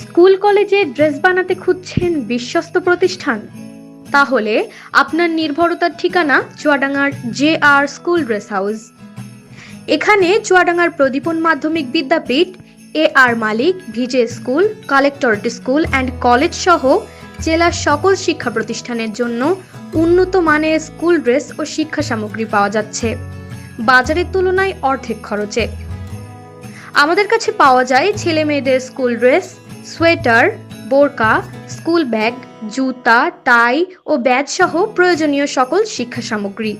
School কলেজে dress বানাতে খুঁজছেন বিশ্বস্ত প্রতিষ্ঠান? তাহলে আপনার নির্ভরতার ঠিকানা চুয়াডাঙ্গার JR স্কুল ড্রেস হাউস। এখানে চুয়াডাঙ্গার প্রদীপন মাধ্যমিক বিদ্যাপীঠ, AR মালিক, ভিজে school, collectorate school and college সহ জেলার সকল শিক্ষা প্রতিষ্ঠানের জন্য উন্নত মানের স্কুল ড্রেস ও শিক্ষা সামগ্রী পাওয়া যাচ্ছে বাজারের তুলনায় অর্ধেক খরচে। আমাদের কাছে পাওয়া যায় ছেলে মেয়েদের স্কুল ড্রেস, সোয়েটার, বোরকা, স্কুল ব্যাগ, জুতা, টাই ও ব্যাজ সহ প্রয়োজনীয় সকল শিক্ষা সামগ্রী।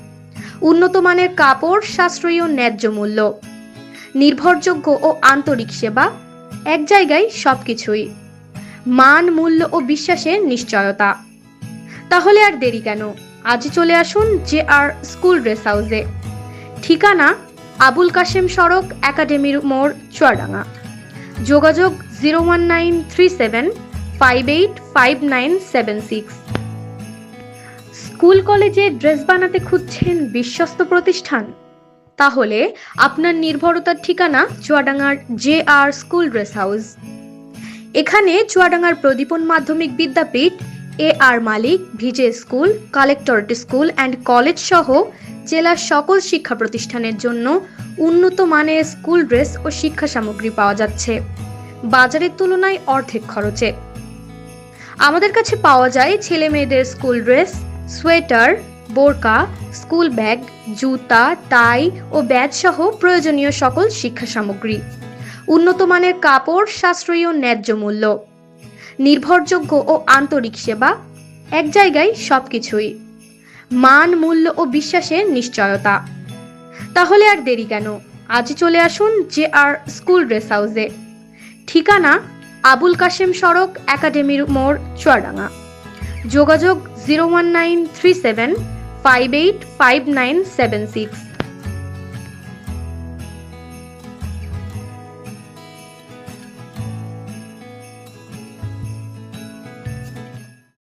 উন্নত মানের কাপড়, সাশ্রয়ী ও ন্যায্য মূল্য, নির্ভরযোগ্য ও আন্তরিক সেবা, এক জায়গায় সবকিছুই। মান, মূল্য ও বিশ্বাসের নিশ্চয়তা। তাহলে আর দেরি কেন? আজই চলে আসুন JR স্কুল ড্রেস হাউসে। ঠিকানা আবুল কাশেম সড়ক, একাডেমির মোড়, চুয়াডাঙ্গা। যোগাযোগ 01937585976। স্কুল কলেজে ড্রেস বানাতে খুঁজছেন বিশ্বস্ত প্রতিষ্ঠান? তাহলে আপনার নির্ভরতার ঠিকানা চুয়াডাঙ্গার JR স্কুল ড্রেস হাউস। এখানে চুয়াডাঙ্গার প্রদীপন মাধ্যমিক বিদ্যাপীঠ, AR মালিক, ভিজে school, collectorate school and college সহ জেলার সকল শিক্ষা প্রতিষ্ঠানের জন্য উন্নত মানের স্কুল ড্রেস ও শিক্ষা সামগ্রী পাওয়া যাচ্ছে বাজারের তুলনায় অর্ধেক খরচে। আমাদের কাছে পাওয়া যায় ছেলে মেয়েদের স্কুল ড্রেস, সোয়েটার, বোরকা, স্কুল ব্যাগ, জুতা, টাই ও ব্যাজ সহ প্রয়োজনীয় সকল শিক্ষা সামগ্রী। উন্নত মানের কাপড়, সাশ্রয়ী ও ন্যায্য মূল্য, নির্ভরযোগ্য ও আন্তরিক সেবা, এক জায়গায় সবকিছুই। মান, মূল্য ও বিশ্বাসের নিশ্চয়তা। তাহলে আর দেরি কেন? আজই চলে আসুন JR স্কুল ড্রেস হাউসে। ঠিকানা আবুল কাশেম সড়ক, একাডেমির মোড়, চুয়াডাঙ্গা। যোগাযোগ 01937585976।